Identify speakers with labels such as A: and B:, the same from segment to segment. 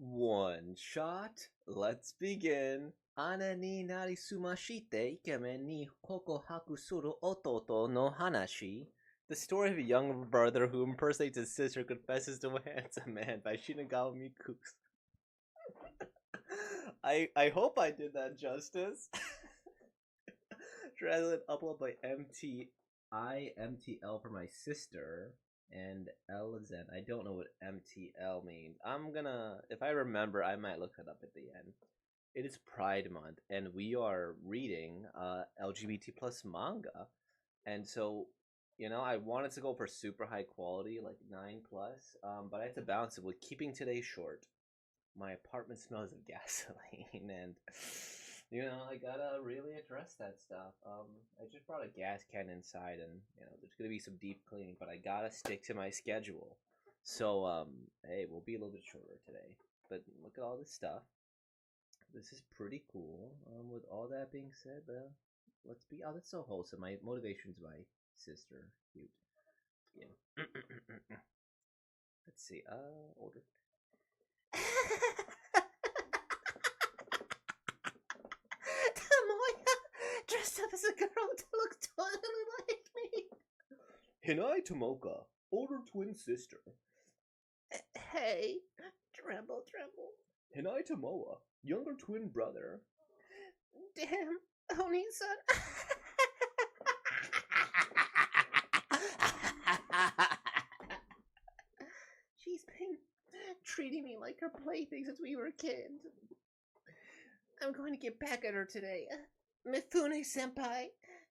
A: One shot. Let's begin. Ana ni narisumashite ikemen ni kokohaku suru ototo no hanashi. The story of a young brother who impersonates his sister confesses to a handsome man by Shinagawa Miku's. I hope I did that justice. Translate upload by MTL for my sister. And L is in. I don't know what MTL means. I'm gonna, if I remember, I might look it up at the end. It is Pride Month, and we are reading LGBT plus manga, and so I wanted to go for super high quality, like 9 plus, but I had to balance it with keeping today short. My apartment smells of gasoline, and I gotta really address that stuff. I just brought a gas can inside, and there's gonna be some deep cleaning, but I gotta stick to my schedule. So hey, we'll be a little bit shorter today, but look at all this stuff. This is pretty cool. With all that being said, let's be. Oh, that's so wholesome. My motivation's my sister. Cute. Yeah. Let's see. Order.
B: Tamoya dressed up as a girl to look totally like me.
A: Hinai Tomoka, older twin sister.
B: Hey, tremble.
A: Hinai Tomoa, younger twin brother.
B: Damn, Oni-san. She's been treating me like her plaything since we were kids. I'm going to get back at her today. Mifune-senpai,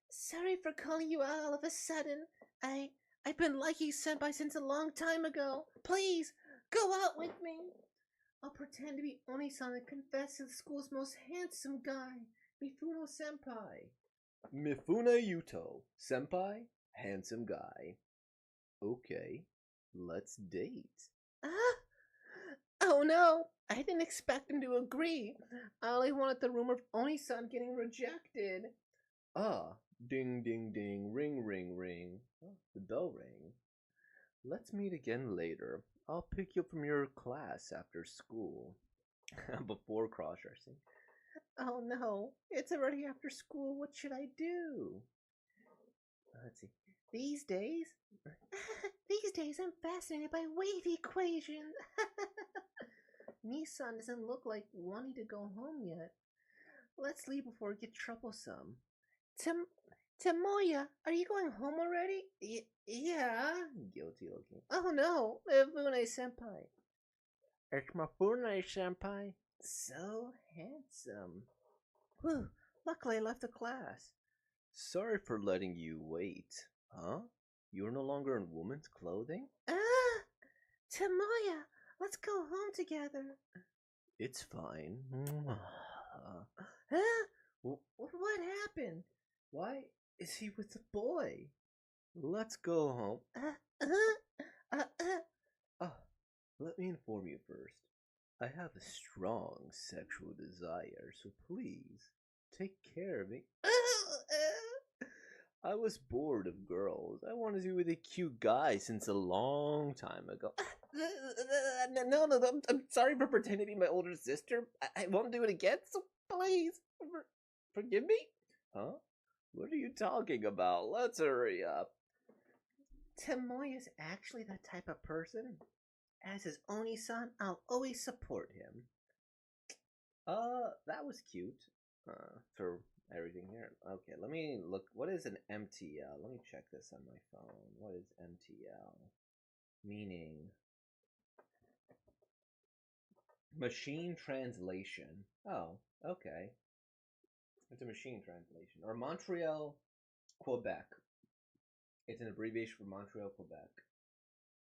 B: sorry for calling you out all of a sudden. I've been liking senpai since a long time ago. Please, go out with me. I'll pretend to be Oni-san and confess to the school's most handsome guy, Mifuno-senpai.
A: Mifune Yuto, senpai, handsome guy. Okay, let's date.
B: Oh no, I didn't expect him to agree. I only wanted the rumor of Oni-san getting rejected.
A: Ah, ding ding ding, ring ring ring. Oh, the bell rang. Let's meet again later. I'll pick you up from your class after school. Before cross dressing.
B: Oh no, it's already after school. What should I do?
A: Let's see.
B: These days? These days I'm fascinated by wave equations. Nissan doesn't look like wanting to go home yet. Let's leave before it gets troublesome. Tamoya, are you going home already? Yeah.
A: Guilty looking.
B: Oh no, Mifune-senpai.
A: It's Mifune-senpai.
B: So handsome. Whew, luckily I left the class.
A: Sorry for letting you wait. Huh? You're no longer in woman's clothing?
B: Tamoya, let's go home together.
A: It's fine.
B: Huh? What happened?
A: Why is he with a boy? Let's go home. Let me inform you first. I have a strong sexual desire, so please take care of me. I was bored of girls. I wanted to be with a cute guy since a long time ago.
B: No, I'm sorry for pretending to be my older sister. I won't do it again, so please, forgive me?
A: Huh? What are you talking about? Let's hurry up.
B: Tamoya's actually that type of person. As his Oni-san, I'll always support him.
A: That was cute. For everything here. Okay, let me look. What is an MTL? Let me check this on my phone. What is MTL? Meaning machine translation. Oh, okay. It's a machine translation. Or Montreal, Quebec. It's an abbreviation for Montreal, Quebec.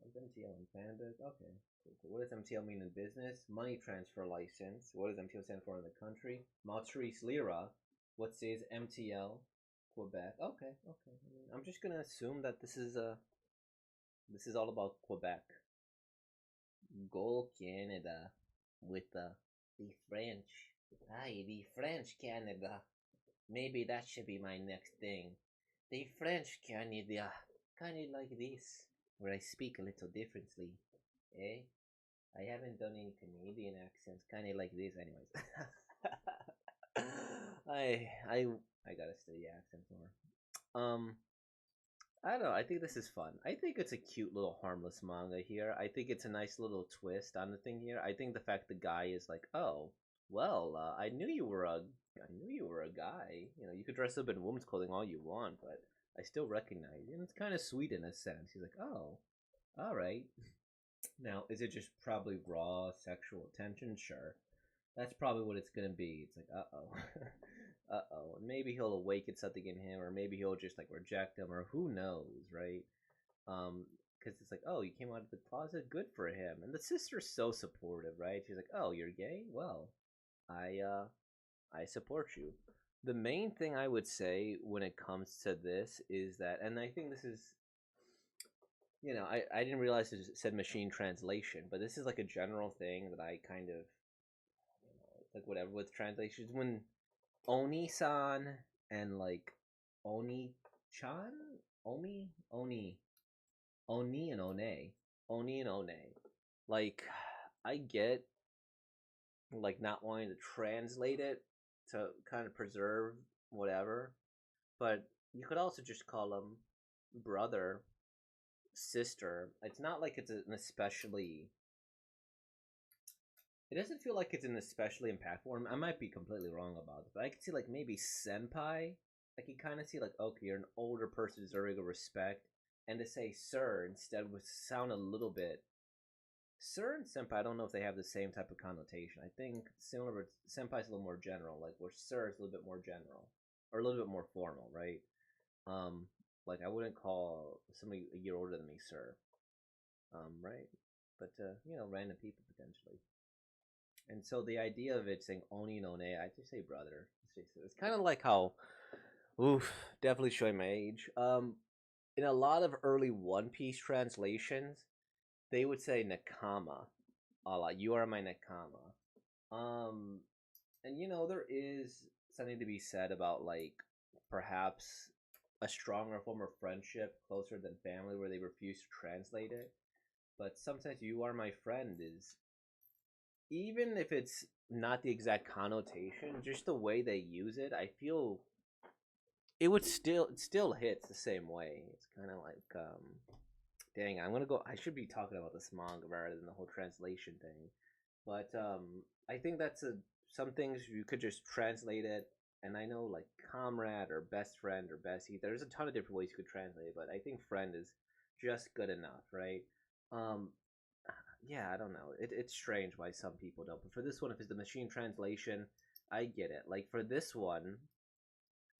A: What's MTL in Canada? Okay. Cool. What does MTL mean in business? Money transfer license. What does MTL stand for in the country? Maltese Lira. What says MTL? Quebec. Okay. I'm just gonna assume that this is all about Quebec. Go Canada with the French. Aye, the French Canada. Maybe that should be my next thing. The French Canada. Kind of like this, where I speak a little differently. Eh? I haven't done any Canadian accents, kind of like this, anyways. I I gotta study accents more. I don't know. I think this is fun. I think it's a cute little harmless manga here. I think it's a nice little twist on the thing here. I think the fact the guy is like, oh, well, I knew you were a guy. You know, you could dress up in woman's clothing all you want, but I still recognize you. And it's kind of sweet in a sense. He's like, oh, all right. Now, is it just probably raw sexual tension? Sure. That's probably what it's gonna be. It's like, uh oh, uh oh, and maybe he'll awaken something in him, or maybe he'll just like reject him, or who knows, right? Because it's like, oh, you came out of the closet, good for him, and the sister's so supportive, right? She's like, oh, you're gay? Well, I I support you. The main thing I would say when it comes to this is that, and I think this is, I didn't realize it said machine translation, but this is like a general thing that I kind of, it's like whatever with translations. When Oni-san and like Oni-chan, Oni, Oni and One, Oni and One. Like, I get like not wanting to translate it to kind of preserve whatever, but you could also just call them brother, sister. It's not like it's an especially. It doesn't feel like it's an especially impactful. I might be completely wrong about it, but I could see like maybe senpai. I can kind of see like, okay, you're an older person deserving of respect, and to say sir instead would sound a little bit. Sir and senpai, I don't know if they have the same type of connotation. I think similar, but senpai is a little more general. Like where sir is a little bit more general, or a little bit more formal, right? Um, like I wouldn't call somebody a year older than me sir, right? But random people potentially. And so the idea of it saying Oni no ne, I just say brother. It's kind of like how, oof, definitely showing my age. In a lot of early One Piece translations, they would say Nakama a lot. You are my Nakama. Um, and there is something to be said about like perhaps a stronger form of friendship closer than family where they refuse to translate it. But sometimes you are my friend is, even if it's not the exact connotation, just the way they use it, I feel it still hits the same way. It's kind of like dang, I'm gonna go. I should be talking about this manga rather than the whole translation thing. But I think that's a some things you could just translate it. And I know like comrade or best friend or bestie. There's a ton of different ways you could translate it, but I think friend is just good enough, right? Um, yeah, I don't know. It's strange why some people don't. But for this one, if it's the machine translation, I get it. Like for this one,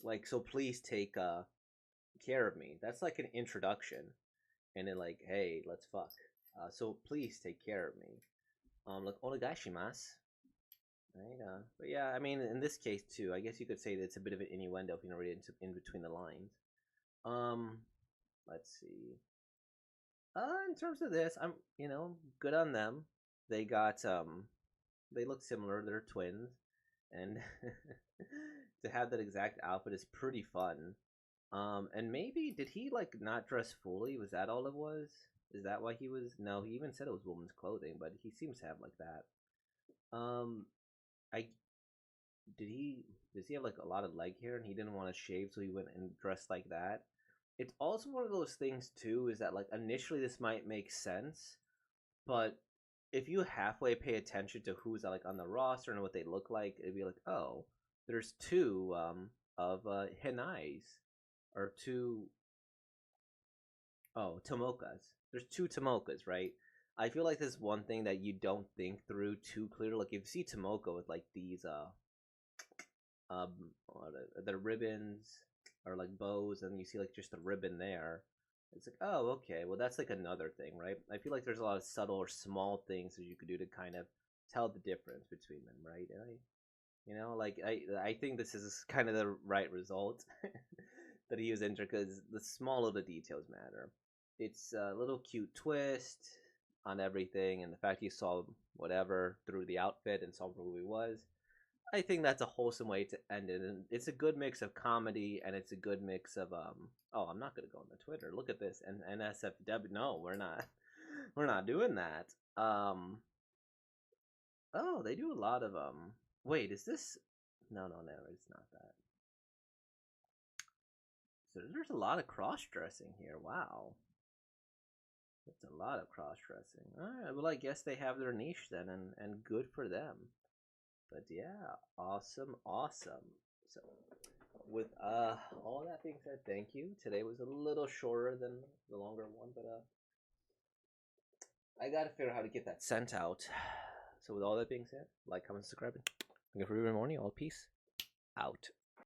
A: like so please take care of me. That's like an introduction, and then like, hey, let's fuck. So please take care of me. Like onegaishimasu. Right. But yeah, I mean, in this case too, I guess you could say that it's a bit of an innuendo if you read it in between the lines. Um, let's see. In terms of this, I'm good on them. They got they look similar. They're twins, and to have that exact outfit is pretty fun. And maybe did he like not dress fully? Was that all it was? Is that why he was? No, he even said it was woman's clothing, but he seems to have like that. I did he does he have like a lot of leg hair and he didn't want to shave, so he went and dressed like that? It's also one of those things too, is that like initially this might make sense, but if you halfway pay attention to who's like on the roster and what they look like, it'd be like, oh, there's two of Hinais or two Tomokas. There's two Tomokas, right? I feel like this is one thing that you don't think through too clear. Like if you see Tomoka with like these um the ribbons or like bows, and you see like just a ribbon there, it's like, oh, okay, well that's like another thing, right? I feel like there's a lot of subtle or small things that you could do to kind of tell the difference between them, right? And like I think this is kind of the right result that he was injured, because the small little details matter. It's a little cute twist on everything, and the fact he saw whatever through the outfit and saw who he was, I think that's a wholesome way to end it, and it's a good mix of comedy, and it's a good mix of Oh, I'm not gonna go on the Twitter. Look at this, and NSFW. No, we're not. We're not doing that. Oh, they do a lot of Wait, is this? No, no, no, it's not that. So there's a lot of cross dressing here. Wow, that's a lot of cross dressing. All right, well, I guess they have their niche then, and good for them. But yeah, awesome, awesome. So with all that being said, thank you. Today was a little shorter than the longer one, but I gotta figure out how to get that sent out. So with all that being said, like, comment, subscribe, and for every morning, all peace out.